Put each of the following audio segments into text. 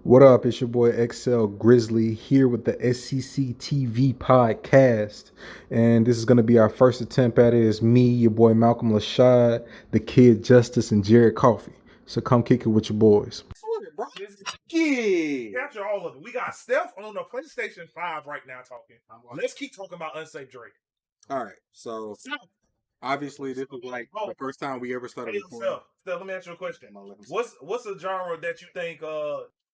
What up? It's your boy XL Grizzly here with the SCC TV podcast. And this is going to be our first attempt at it. It's me, your boy Malcolm Lashad, the Kid Justice, and Jared Coffee. So come kick it with your boys. Bro. Capture all of it. We got Steph on the PlayStation 5 right now talking. Let's keep talking about unsafe Drake. All right, so obviously this was like the first time we ever started recording. Steph, let me ask you a question. What's a genre that you think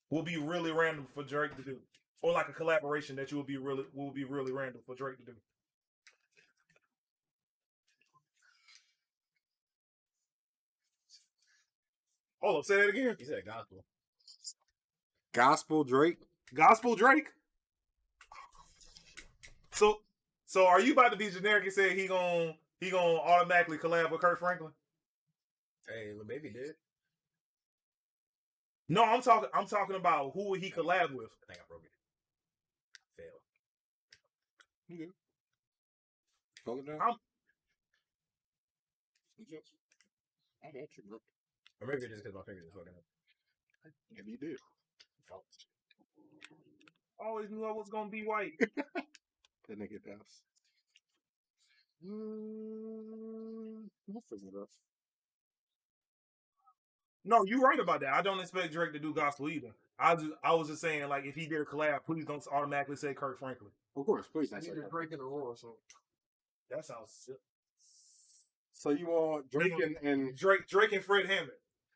will be really random for Drake to do, or like a collaboration that will be really random for Drake to do? Hold up, say that again. He said gospel. Gospel Drake. Gospel Drake. So are you about to be generic and say he gonna automatically collab with Kurt Franklin? Hey, Lil Baby did. No, I'm talking about who would he collab with? I think I broke it. Failed. You good? Hold it down. I got you, bro. Or maybe just because my fingers are fucking up. Maybe you did. Oh. Always knew I was gonna be white. That nigga does. We'll figure it out. No, you're right about that. I don't expect Drake to do gospel either. I was just saying, like, if he did a collab, please don't automatically say Kurt Franklin. Of course, please. I need to break in the roar, so That sounds sick. So you want Drake and Drake and Fred Hammond.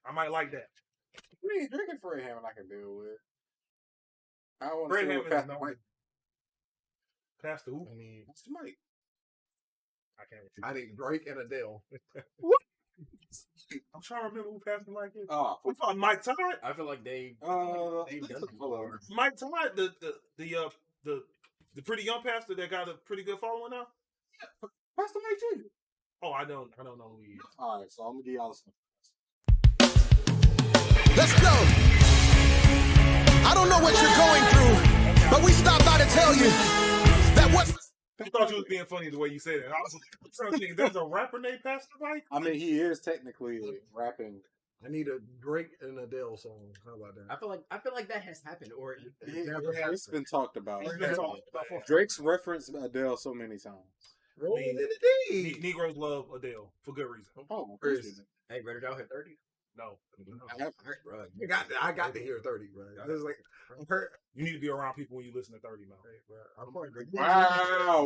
I might like that. I mean, Drake and Fred Hammond I can deal with. I don't want to Fred see Hammond what is known. Pastor who? I need Pastor Mike. I can't. I need Drake and Adele. I'm trying to remember who Pastor Mike is. Oh, We thought Mike Todd. I feel like they've done it before. Mike Todd, the pretty young pastor that got a pretty good following now. Pastor Mike Jr. Oh, I don't know who he is. All right, so I'm gonna give y'all some. Let's go. I don't know what you're going through, but we stopped by to tell you that what's... I thought you was being funny the way you said it. I was trying to think, there's a rapper named Pastor Mike? I mean, he is technically rapping. I need a Drake and Adele song. How about that? I feel like that has happened, or it never has. It's been talked about. It's been talked about. Drake's referenced Adele so many times. Rolling in the deep. Negroes love Adele for good reason. Oh, Hey, Reddit out hit 30. No. Bro, I got to hear 30, bro. It's like You need to be around people when you listen to 30, man. I'm going to Wow.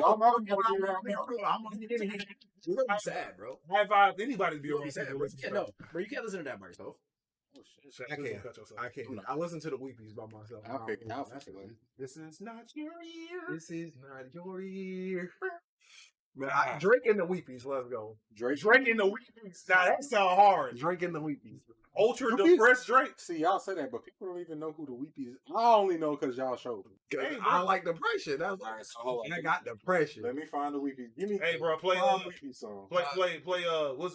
You're gonna be sad, bro. I advise anybody to be You're around gonna be sad, people bro. who listen Yeah, to no, bro. You can't listen to that by yourself. I can't. Cut yourself. I can't. I listen to the Weepies by myself. I'll pick it. This is not your ear. This is not your ear. Man, Drake and the Weepies, let's go. Drake Drinking the Weepies. Now that sound hard. Drake and the Weepies. Ultra depressed Drake. See, y'all say that, but people don't even know who the Weepies. I only know because y'all showed me. Hey, I like depression. That's why I got depression. Let me find the Weepies. Give me. Hey, bro, play Weepy song. Play. Which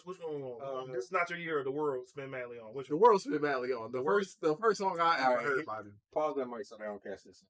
one we want? This is not your year. The world spin madly on. Which The one? world spin madly on. The first song I ever heard by him. Pause that mic so they don't catch this.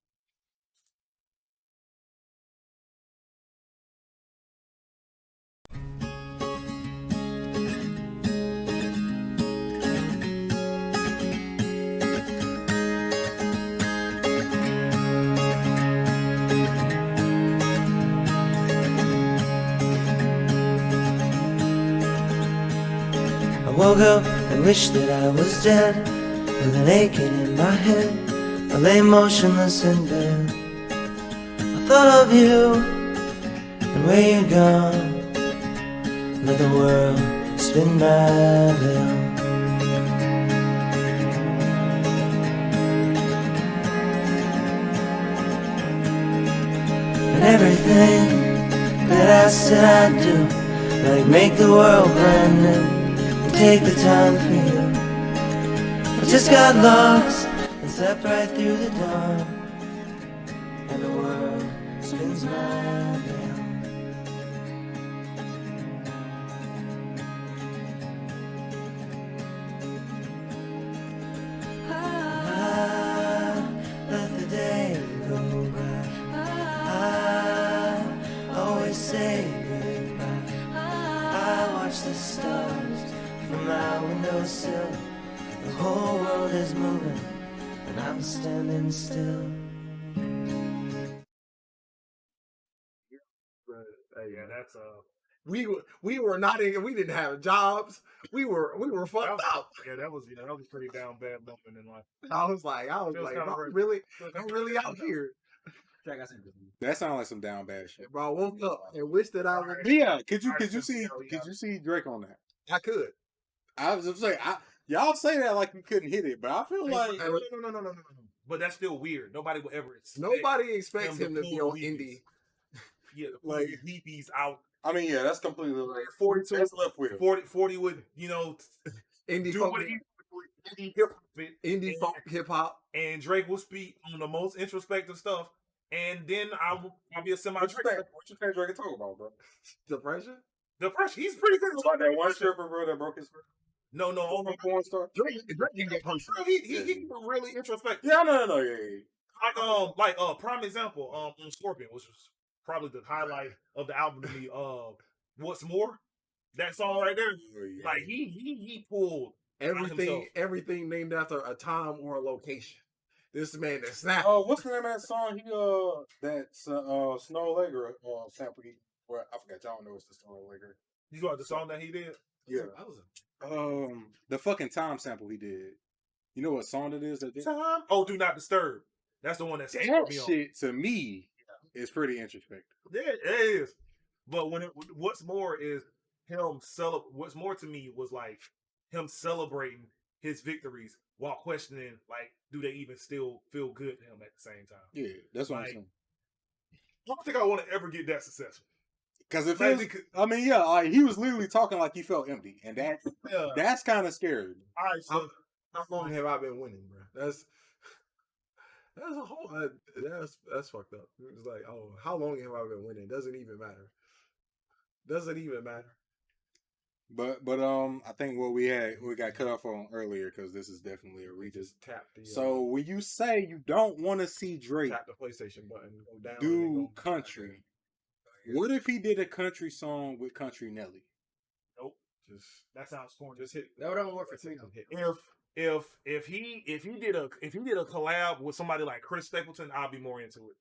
I woke up and wished that I was dead, with an aching in my head. I lay motionless in bed. I thought of you and where you'd gone. Let the world spin madly on. And everything that I said I'd do, like make the world brand new, take the time for you. I just got lost and slept right through the dawn, and the world spins madly on. I let the day go by. I always say goodbye. I watch the stars from my windowsill. The whole world is moving, and I'm I'm standing still. Yeah, that's We were not in. We didn't have jobs. We were fucked up. Yeah, that was a pretty down bad moment in life. I was like, Feels bro, kinda right. I'm really out here. That sounds like some down bad shit. Bro, I woke up and wished that I was. But yeah, could you see Drake on that? I could. I was just saying, y'all say that like you couldn't hit it, but I feel like No. But that's still weird. Nobody would ever expect. Nobody expects him to be pull on Weebies. indie. Yeah, Like- like Weebies out. I mean, yeah, that's completely like 42 that's left with him. 40 would, Indie do folk, what he hip indie folk hip hop. and Drake will speak on the most introspective stuff, and then I'll be a semi What you Drake. think? What you think Drake can talk about, bro? Depression. Depression. He's pretty good. Like that one stripper, bro, that broke his foot. No, Oh, my porn star. Drake can get personal. He really introspective. Yeah, no, yeah. Like prime example, on Scorpion, which was probably the highlight of the album to me. What's More? That song right there. Oh, yeah. Like he pulled himself. Everything named after a time or a location. This man is snap. Oh, what's the name of that song? That's Snow Lager sample. Well, I forgot. Y'all know it's the Snow Lager. You got the song that he did? Yeah. The fucking time sample he did. You know what song it is? That Time. Oh, Do Not Disturb. That's the one that that me on. shit to me is pretty introspective. Yeah, it is. But what's more is him what's more to me was like him celebrating his victories while questioning, like, do they even still feel good to him at the same time? Yeah, that's what I'm Like, saying. I don't think I want to ever get that successful. Because it Like, feels, I mean, yeah, like he was literally talking like he felt empty, and that's kind of scary. All right, so How long have I been winning, bro? That's a whole. That's fucked up. It's like, oh, how long have I been winning? Doesn't even matter. But I think what we got cut off on earlier because this is definitely a Regis. Tap the. So when you say you don't want to see Drake tap the PlayStation button, go down. and do then go country, what if he did a country song with Country Nelly? nope. Just That sounds corny. just hit. That would only work for TikTok. If he did a collab with somebody like Chris Stapleton, I'll be more into it.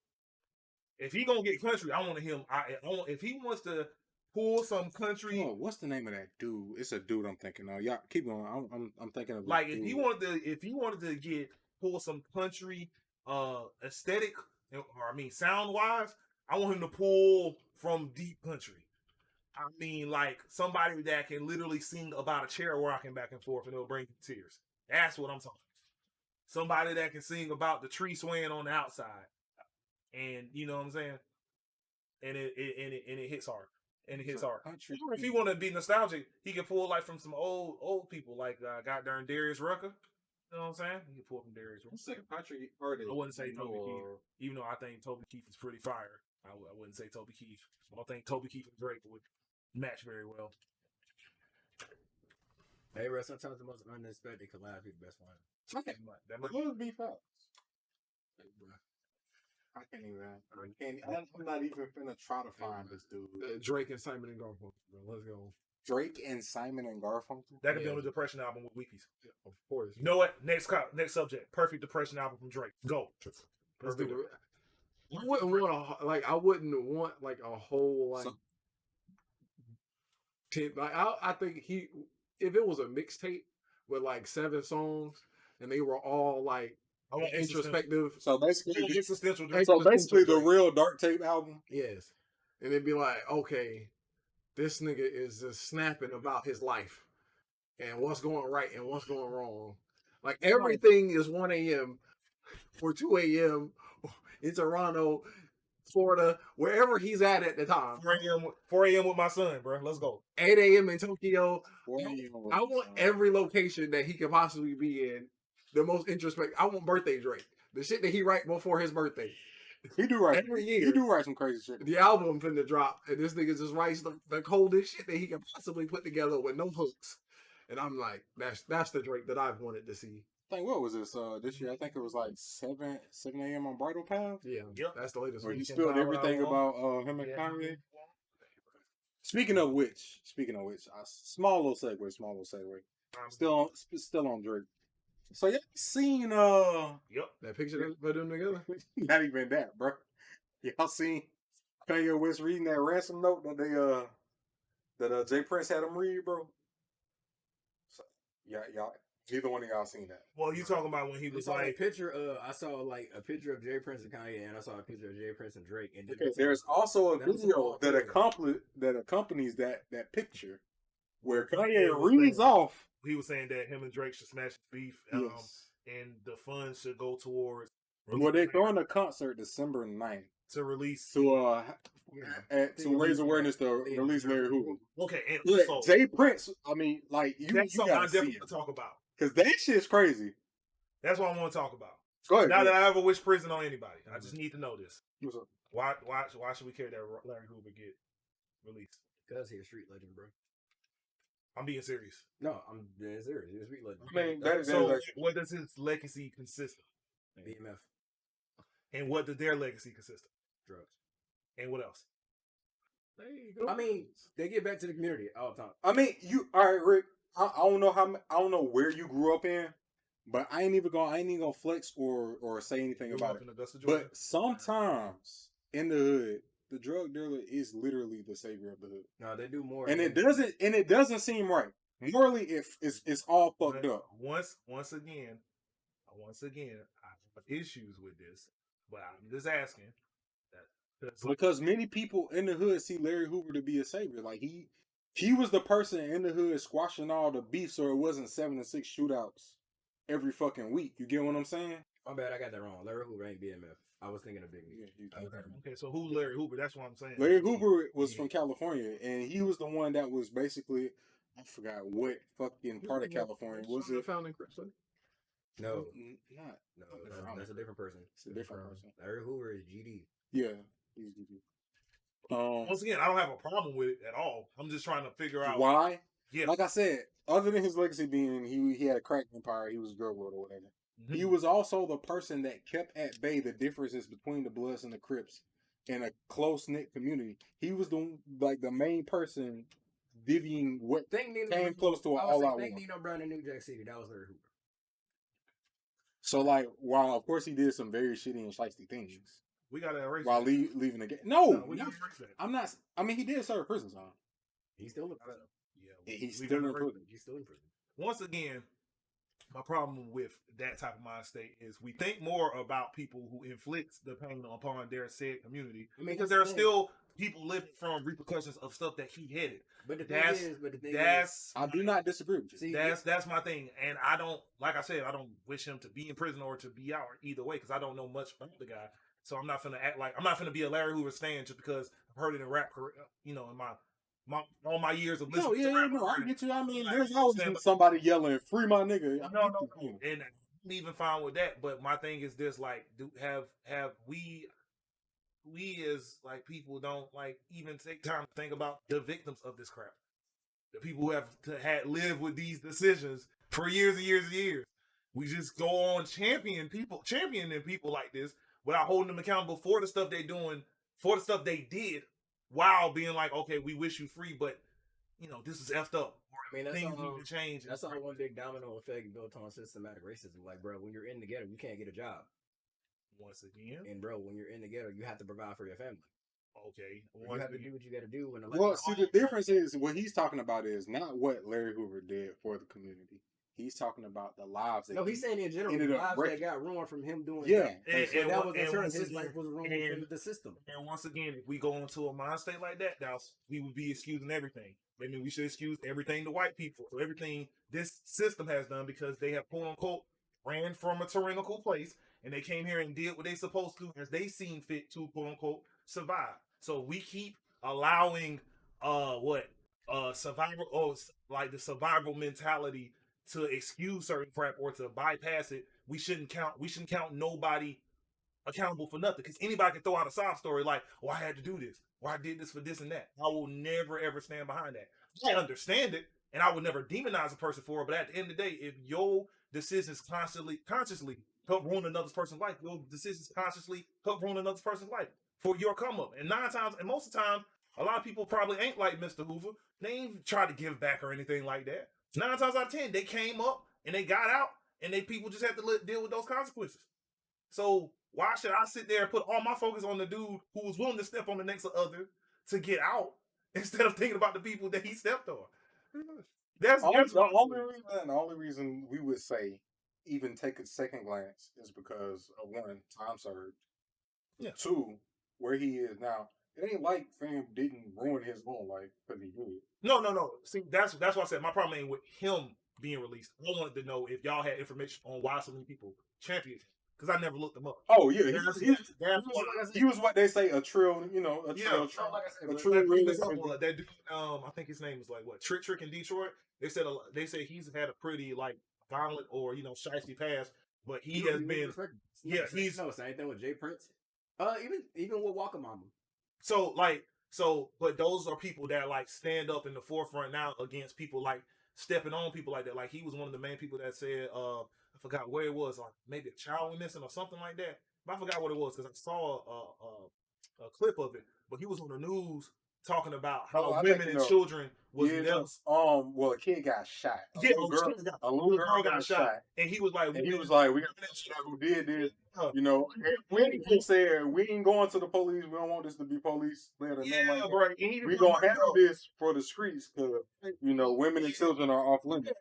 If he gonna get country, I want him. If he wants to pull some country, Oh, what's the name of that dude? It's a dude I'm thinking of. Y'all keep going. I'm thinking of like this if dude. he wanted to pull some country aesthetic or sound wise, I want him to pull from deep country. I mean, like somebody that can literally sing about a chair rocking back and forth and it'll bring you tears. That's what I'm talking about. Somebody that can sing about the tree swaying on the outside, and you know what I'm saying. And it hits hard. And it hits hard. Country. Or if he want to be nostalgic, he can pull like from some old people, like goddamn Darius Rucker. You know what I'm saying? He can pull from Darius Rucker. What's the country artist? I wouldn't say Toby you know, Keith, even though I think Toby Keith is pretty fire. I wouldn't say Toby Keith. I don't think Toby Keith and Drake would match very well. Hey, bro, sometimes the most unexpected collab be the best one. That might, Let's be fast. I can't even. I'm not even finna try to find this dude. Drake and Simon and Garfunkel, bro. Let's go. Drake and Simon and Garfunkel. that could be on the Depression album with Weepies. Of course. You know what? Next subject. Perfect Depression album from Drake. Go. Let's do it. I wouldn't want like a whole like. So- 10, like I think if it was a mixtape with like 7 songs and they were all like I want introspective. So basically, existential. so basically, the real Dark Tape album. Yes. And it'd be like, okay, this nigga is just snapping about his life and what's going right and what's going wrong. Like everything is 1 a.m. or 2 a.m. in Toronto, Florida, wherever he's at the time. 4 a.m. with my son, bro. Let's go. 8 a.m. in Tokyo. I I want every location that he could possibly be in. The most introspective. I want birthday Drake. The shit that he write before his birthday. He do write every year. He do write some crazy shit. The album finna drop, and this nigga just writes the coldest shit that he can possibly put together with no hooks. And I'm like, that's the Drake that I've wanted to see. I think what was this year? I think it was like 7 a.m. on Bridal Path. Yeah, Yep. that's the latest Where one. he spilled everything about him and Kanye. Speaking of which, small little segue. Still on Drake. So y'all seen Yep. That picture of them together? Not even that, bro. Y'all seen Kanye West reading that ransom note that Jay Prince had him read, bro? So, y'all, neither one of y'all seen that. Well, you talking about when he I was saw a like, picture of a picture of Jay Prince and Kanye, and I saw a picture of Jay Prince and Drake. And Okay, there's also a that was video all that together. accompanies that picture where Kanye Kanye was reads saying- off. he was saying that him and Drake should smash his beef, Yes. and the funds should go towards Well, they're throwing a concert December 9th to release to To raise awareness to release Larry Hoover. Okay, and Look, so Jay Prince, I mean, like you that's something I gotta see definitely it want to talk about. because that shit's crazy. That's what I want to talk about. Go ahead. Not bro. that I ever wish prison on anybody. I just need to know this. What's up? Why should we care that Larry Hoover get released? Because he's a street legend, bro. I'm being serious. No, I'm dead serious. He's a street legend. I mean, that is So like, what does his legacy consist of? BMF, And what does their legacy consist of? drugs. And what else? there you go. I mean, they get back to the community all the time. I mean, all right, Rick. I don't know I don't know where you grew up in, but I ain't even gonna flex or say anything Grew about up it. in Augusta, Georgia. But sometimes in the hood, the drug dealer is literally the savior of the hood, No, they do more. and it doesn't seem right. Morally, it's all fucked But up. Once again, I have issues with this, but I'm just asking that Because many people in the hood see Larry Hoover to be a savior. Like he was the person in the hood squashing all the beef, so it wasn't 7 and 6 shootouts every fucking week. You get what I'm saying? My bad, I got that wrong. Larry Hoover ain't BMF. I was thinking of Big Yeah, Meat. you I was can. thinking- okay. So who Larry Hoover? That's what I'm saying. Larry Hoover was from California, and he was the one that was basically, I forgot what fucking part of California was the it? founding Christian? No, Not. no, Okay, that's a different person. It's a different person. Larry Hoover is GD. Yeah. He's Once again, I don't have a problem with it at all. I'm just trying to figure out why? Yeah, Like I said, other than his legacy being he had a crack empire, he was a drug lord or whatever. Mhm. He was also the person that kept at bay the differences between the Bloods and the Crips in a close knit community. He was the main person divvying what Think Nino came close to an all out Think war. Nino Brown in New Jack City. That was Larry Hoover. So like, while of course he did some very shitty and shiesty things we gotta erase while that. leaving the game. No, No, we gotta erase that. I'm not. I mean, he did serve prison time. He's still in prison. Yeah, He's we still gotta in erase prison. He's still in prison. Once again, my problem with that type of mind state is we think more about people who inflict the pain upon their said community. I mean, Because that's there are the thing. still people living from repercussions of stuff that he headed. But the That's thing is, that's I do not disagree with you. See, that's my thing, and I don't, like I said, I don't wish him to be in prison or to be out either way because I don't know much about the guy. So I'm not gonna act like I'm not gonna be a Larry Hoover stan just because I've heard it in rap career, in my all my years of No, listening to rap. I get you. I mean, Like, there's always stand by- somebody yelling, "Free my nigga!" No, and I'm even fine with that. But my thing is this: like, have we as like people don't like even take time to think about the victims of this crap, the people who have had lived with these decisions for years and years and years. We just go on championing people like this without holding them accountable for the stuff they're doing, for the stuff they did, while being like, okay, we wish you free, but this is effed up. I mean, that's Things all. need to change. That's all one big domino effect built on systematic racism. Like, bro, when you're in the ghetto, you can't get a job. Once again, And bro, when you're in the ghetto, you have to provide for your family. okay. You have to do what you got to do. Well, see, the difference is what he's talking about is not what Larry Hoover did for the community. He's talking about the lives that No, he's saying in general, ended up lives breaking. that got ruined from him doing Yeah. that. And- So and that one- was in and turn once his again- life was ruined and- from the system. And once again, if we go into a mind state like that, we would be excusing everything. I mean, we should excuse everything to white people, so everything this system has done because they have quote unquote ran from a tyrannical place and they came here and did what they supposed to as they seen fit to quote unquote survive. So we keep allowing survival like the survival mentality to excuse certain crap or to bypass it. We shouldn't count nobody accountable for nothing because anybody can throw out a sob story like, "Oh, I had to do this, or I did this for this and that." I will never ever stand behind that. I understand it, and I would never demonize a person for it. But at the end of the day, if your decisions consciously help ruin another person's life, your decisions consciously help ruin another person's life for your come up. And most of the time, a lot of people probably ain't like Mr. Hoover. They ain't try to give back or anything like that. 9 times out of 10, they came up and they got out, and people just had to deal with those consequences. So why should I sit there and put all my focus on the dude who was willing to step on the necks of other to get out instead of thinking about the people that he stepped on? That's The only reason we would say even take a second glance is because of one, time served. Yeah. Two, where he is now. It ain't like fam didn't ruin his own life because he did. No. See, that's why I said my problem ain't with him being released. I wanted to know if y'all had information on why so many people championed him because I never looked them up. Oh yeah, He he was what they say a trill, you know, a trill that dude, I think his name is like what Trick in Detroit. They say he's had a pretty like violent or shiesty past, but he has been he's no same thing with Jay Prince. Even with Walker Mama. But those are people that like stand up in the forefront now against people like stepping on people like that. Like he was one of the main people that said, I forgot where it was, like maybe a child was missing or something like that. But I forgot what it was because I saw a clip of it. But he was on the news talking about how women and children was never. Well, a kid got shot. A little girl got shot, and he was like, we got to figure out who did this. You know, he said we ain't going to the police. We don't want this to be police led or nothing like that. Bro. We gonna handle this for the streets because women and children are off limits.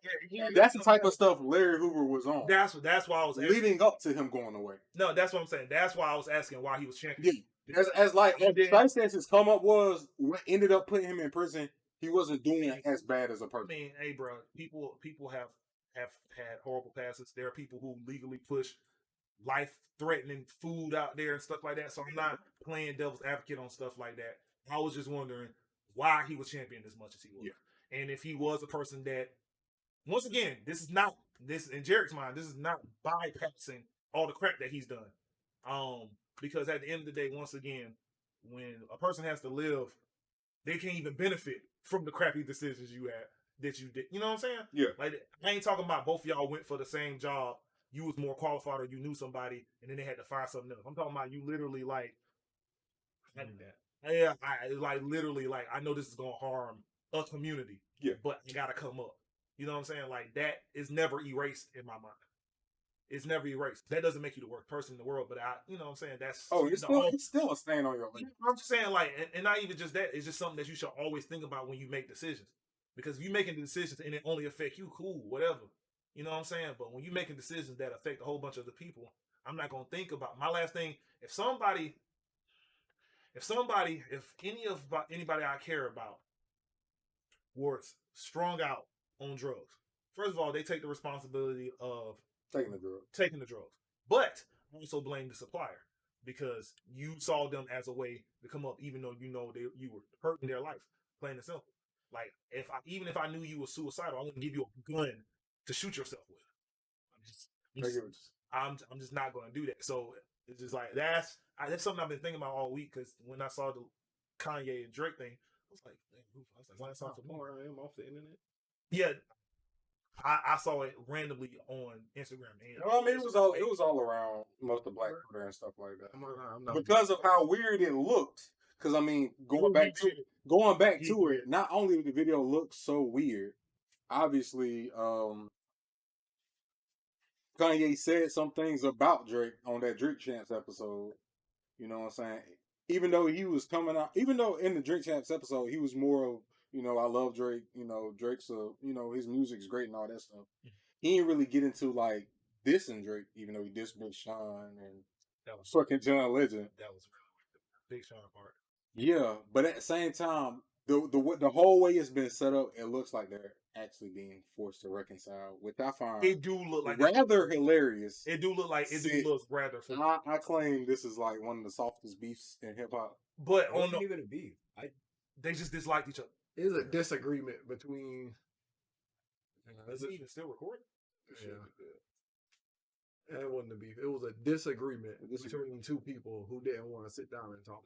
That's the type of stuff Larry Hoover was on. That's why I was asking. Leading up to him going away. No, that's what I'm saying. That's why I was asking why he was champion. Yeah. As like circumstances come up was what ended up putting him in prison. He wasn't doing as bad as a person. I mean, hey, bro, people have had horrible passes. There are people who legally push life-threatening food out there and stuff like that. So I'm not playing devil's advocate on stuff like that. I was just wondering why he was championed as much as he was, and if he was a person that, once again, this in Jarek's mind, this is not bypassing all the crap that he's done. Because at the end of the day, once again, when a person has to live, they can't even benefit from the crappy decisions that you did. You know what I'm saying? Yeah. Like, I ain't talking about both of y'all went for the same job. You was more qualified or you knew somebody and then they had to find something else. I'm talking about you literally like, I literally like, I know this is going to harm a community. Yeah. But you got to come up. You know what I'm saying? Like, that is never erased in my mind. It's never erased. That doesn't make you the worst person in the world, but you know what I'm saying? That's it's still a stain on your life. I'm just saying, like, and not even just that. It's just something that you should always think about when you make decisions. Because if you're making decisions and it only affect you, cool, whatever. You know what I'm saying? But when you're making decisions that affect a whole bunch of the people, I'm not gonna think about my last thing. If anybody I care about was strung out on drugs, first of all, they take the responsibility of taking the drugs. But also blame the supplier because you saw them as a way to come up, even though you were hurting their life. Plain and simple. Like even if I knew you were suicidal, I wouldn't give you a gun to shoot yourself with. I'm just not going to do that. So it's just like that's something I've been thinking about all week because when I saw the Kanye and Drake thing, I was like, why is that more? I'm off the internet. Yeah. I saw it randomly on Instagram. And I mean, it was all around most of Black Twitter and stuff like that. Because of how weird it looked. Because I mean, going back to it, not only did the video look so weird, obviously, Kanye said some things about Drake on that Drake Champs episode. You know what I'm saying? Even though he was coming out, even though in the Drake Champs episode he was more of, I love Drake. Drake's his music's great and all that stuff. He didn't really get into like dissing Drake, even though he dissed Big Sean and that was fucking John Legend. That was really the Big Sean part. Yeah, but at the same time, the whole way it's been set up, it looks like they're actually being forced to reconcile, which I find it do look like rather hilarious. It do look like rather. And I claim this is like one of the softest beefs in hip hop. But on the even a beef, they just disliked each other. It's a disagreement between. Is it even still recording? Yeah. It wasn't a beef. It was a disagreement between two people who didn't want to sit down and talk.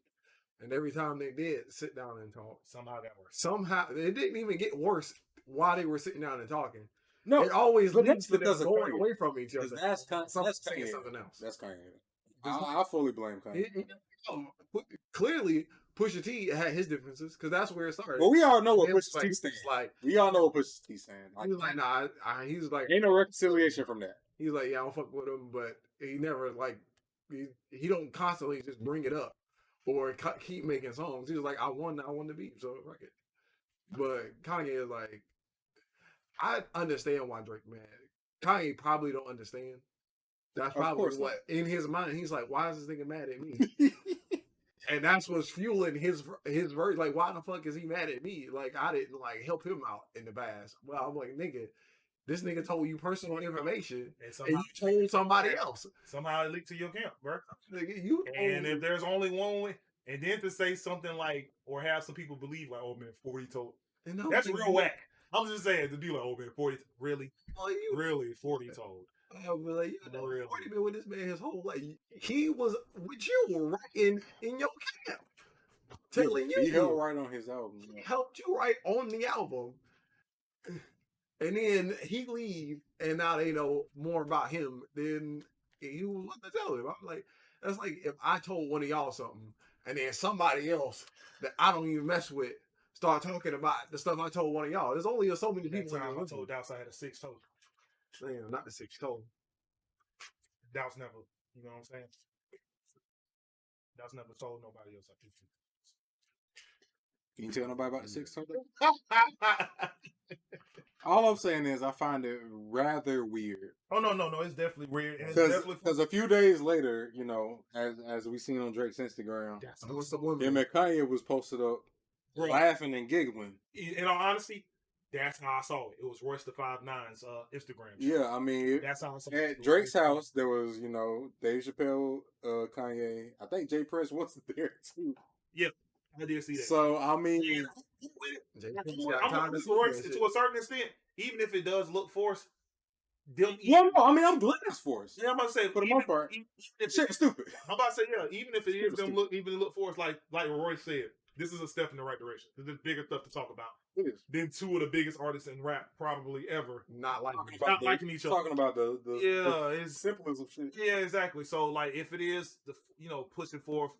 And every time they did sit down and talk, somehow it got worse. Somehow it didn't even get worse while they were sitting down and talking. No, it always leads to them going Kanye. Away from each other. That's saying something else. That's Kanye. I fully blame Kanye. Clearly, Pusha T had his differences because that's where it started. Well, we all know what Pusha T stands. We all know what Pusha T stands. He was like, nah. He was like, ain't no reconciliation from that. He's like, yeah, I don't fuck with him, but he never like he don't constantly just bring it up or keep making songs. He was like, I won the beat, so fuck it. But Kanye is like, I understand why Drake mad. Kanye probably don't understand. That's probably what in his mind he's like, why is this nigga mad at me? And that's what's fueling his verse. Like, why the fuck is he mad at me? Like, I didn't like help him out in the past. Well, I'm like, nigga, this nigga told you personal information, and you told somebody else. Somehow it leaked to your camp, bro. Nigga, you and if there's only one way, and then to say something like, or have some people believe like, oh man, 40 told. That's real whack. I'm just saying to be like, oh man, 40 really, really 40 told. I'll be like, you know, 40 been with this man his whole life. He was with you writing in your camp, telling you. He helped write on his album. He helped you write on the album. And then he leave, and now they know more about him than you want to tell him. I'm like, that's like if I told one of y'all something, and then somebody else that I don't even mess with start talking about the stuff I told one of y'all. There's only so many people. That time I told Douse I had a 6 toe. Damn, not the 6 toe. Douse never, you know what I'm saying? Douse never told nobody else. You can tell nobody about the 6 toe? All I'm saying is I find it rather weird. Oh no, it's definitely weird. Because a few days later, you know, as we seen on Drake's Instagram, him and Kanye was posted up laughing and giggling. In all honesty, that's how I saw it. It was Royce the 5'9's Instagram. Yeah, I mean, that's how I saw it. At Drake's house, there was, you know, Dave Chappelle, Kanye. I think Jay Prince was there too. Yeah, I did see that. So I mean, I'm Royce to a certain extent, even if it does look forced. No, I mean I'm glad it's forced. Yeah, I'm about to say for the most part, shit's stupid. I'm about to say even if it is them look forced, like Royce said, this is a step in the right direction. There's bigger stuff to talk about. It is. Than two of the biggest artists in rap probably ever. Not liking each other. Talking about the simplest of shit. Yeah, exactly. So like if it is the pushing forth,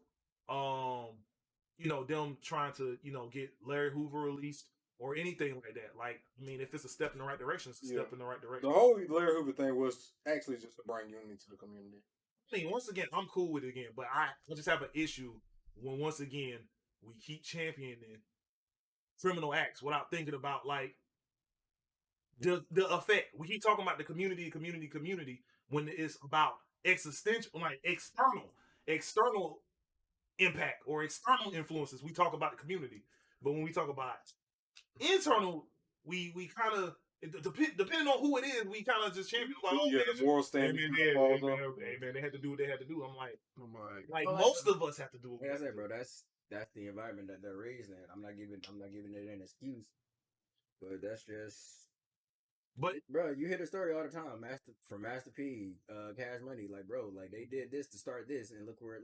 them trying to, get Larry Hoover released or anything like that. Like, I mean, if it's a step in the right direction, it's a step in the right direction. The whole Larry Hoover thing was actually just to bring unity to the community. I mean, once again, I'm cool with it again, but I just have an issue when once again we keep championing criminal acts without thinking about like the effect. We keep talking about the community when it's about existential, like external impact or external influences. We talk about the community, but when we talk about internal, we kind of depending on who it is, we kind of just champion like, oh, man, moral standard. Hey man, they had to do what they had to do. I'm like most of us have to do it. Like I said, bro, that's the environment that they're raised in. I'm not giving it an excuse, but that's just. But bro, you hear the story all the time. Master P, Cash Money, like bro, like they did this to start this, and look where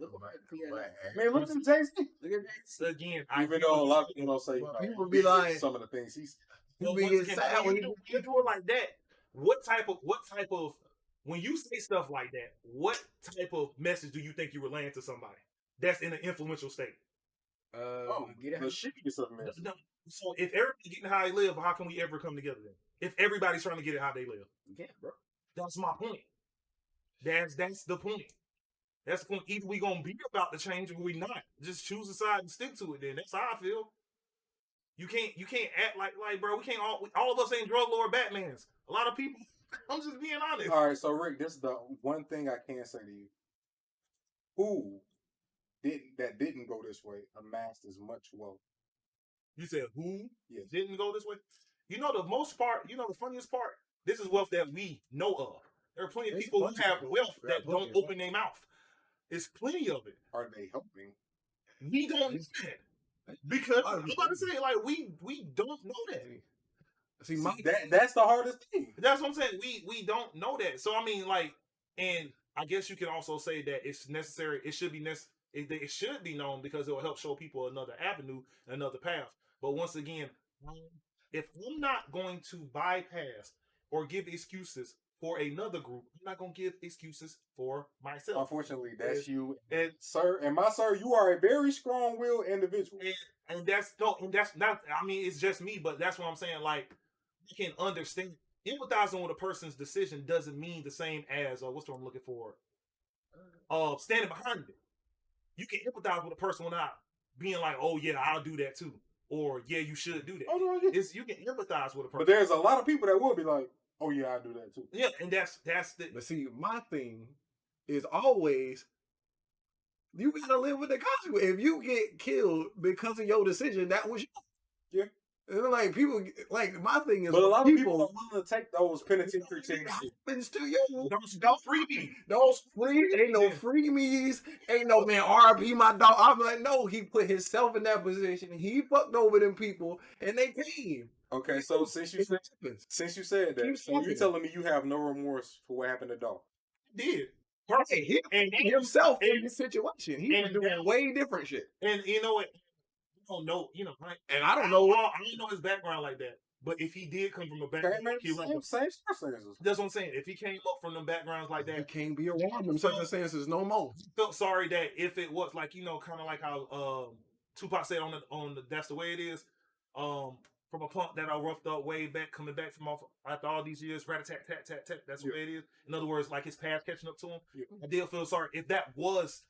P at now. Man, look at Jay-Z. Look at Jay-Z again. Even though a lot of people don't say, people be like some of the things he's. Being sad when you do it like that. What type of when you say stuff like that? What type of message do you think you relaying to somebody that's in an influential state? The shittiest of message. So if everybody getting how they live, how can we ever come together then? If everybody's trying to get it how they live, yeah, bro. That's my point. That's the point. That's the point. Either we gonna be about the change or we not. Just choose a side and stick to it. Then that's how I feel. You can't act like bro. We can't all of us ain't drug lord Batmans. A lot of people. I'm just being honest. All right, so Rick, this is the one thing I can say to you. Who didn't go this way amassed as much wealth? You said who? Yes. Didn't go this way? You know the most part. You know the funniest part. This is wealth that we know of. There are plenty of people who have wealth that don't open their mouth. There's plenty of it. Are they helping? We don't know that. Because I'm about to say, like, we don't know that. See, that's the hardest thing. That's what I'm saying. We don't know that. So I mean, like, and I guess you can also say that it's necessary. It should be it should be known because it will help show people another avenue, another path. But once again, if I'm not going to bypass or give excuses for another group, I'm not going to give excuses for myself. Unfortunately, that's you, and sir, you are a very strong-willed individual. And that's not. I mean, it's just me, but that's what I'm saying. Like, you can understand empathizing with a person's decision doesn't mean the same as what's the word I'm looking for. standing behind it. You can empathize with a person without being like, "Oh yeah, I'll do that too," or "Yeah, you should do that." Oh, yeah. You can empathize with a person, but there's a lot of people that will be like, "Oh yeah, I do that too." yeah, and that's the. But see, my thing is always you gotta live with the consequence. If you get killed because of your decision, that was you. Yeah. And like people, like my thing is, But a lot of people are willing to take those penitentiary chances. happens to you. Don't free me. Those free ain't no freebies. Ain't no man RP my dog. I'm like, no, he put himself in that position. He fucked over them people, and they came. Okay, so since you said that, so you're telling me you have no remorse for what happened to Dolph? Did. Hey, he And himself in this situation. He was doing way different shit. And you know what? I don't know, right? And I don't know. I don't know his background like that. But if he did come from a background, same circumstances. That's what I'm saying. If he came up from them backgrounds like He that, can't be around them circumstances no more. felt sorry that if it was like, kind of like how Tupac said on the That's the Way It Is, from a punk that I roughed up way back, coming back from off after all these years, rat-a-tat-tat-tat-tat, that's the way it is. In other words, like his past catching up to him. Yeah. I did feel sorry if that was.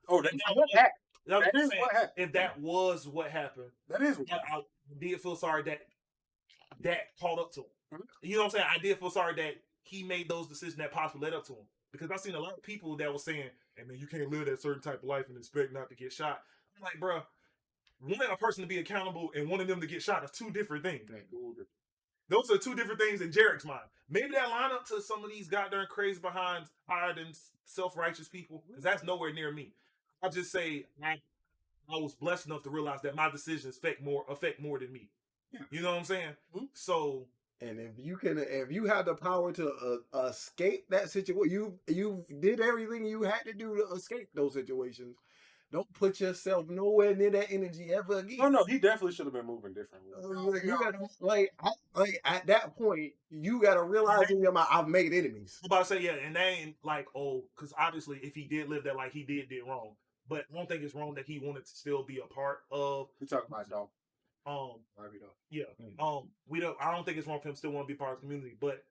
Oh, that's what happened. That is what happened. If that was what happened, That is what I did feel sorry that caught up to him. Mhm. You know what I'm saying? I did feel sorry that he made those decisions that possibly led up to him. Because I've seen a lot of people that were saying, "Hey man, you can't live that certain type of life and expect not to get shot." I'm like, bro, wanting a person to be accountable and wanting them to get shot are two different things. Those are two different things in Jarek's mind. Maybe that line up to some of these goddamn crazy behind higher and self-righteous people, because that's nowhere near me. I'll just say I was blessed enough to realize that my decisions affect more than me. Yeah. You know what I'm saying? Mm-hmm. So, and if you have the power to escape that situation, you did everything you had to do to escape those situations. Don't put yourself nowhere near that energy ever again. Oh no, he definitely should have been moving differently. You gotta at that point, you gotta realize in your mind, I've made enemies. I'm about to say, yeah, and they ain't like, because obviously if he did live that life, he did wrong. But I don't think it's wrong that he wanted to still be a part of. We talking about Dolph. Yeah. I don't think it's wrong for him to still want to be part of the community. But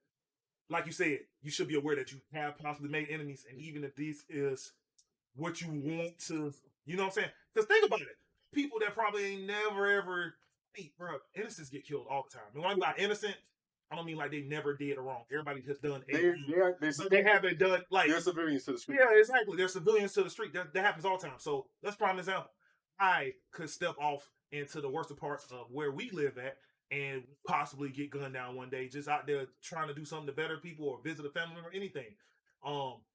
like you said, you should be aware that you have possibly made enemies, and even if this is what you want to, you know what I'm saying? Because think about it. People that probably ain't never ever bro, innocents get killed all the time. And when I mean by innocent, I don't mean like they never did a wrong. Everybody has done they haven't done like they're civilians to the street. Yeah, exactly. They're civilians to the street. That happens all the time. So that's prime example. I could step off into the worst parts of where we live at and possibly get gunned down one day, just out there trying to do something to better people or visit a family or anything.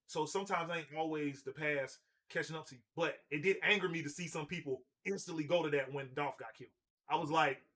So sometimes it ain't always the past catching up to you. But it did anger me to see some people instantly go to that when Dolph got killed. I was like,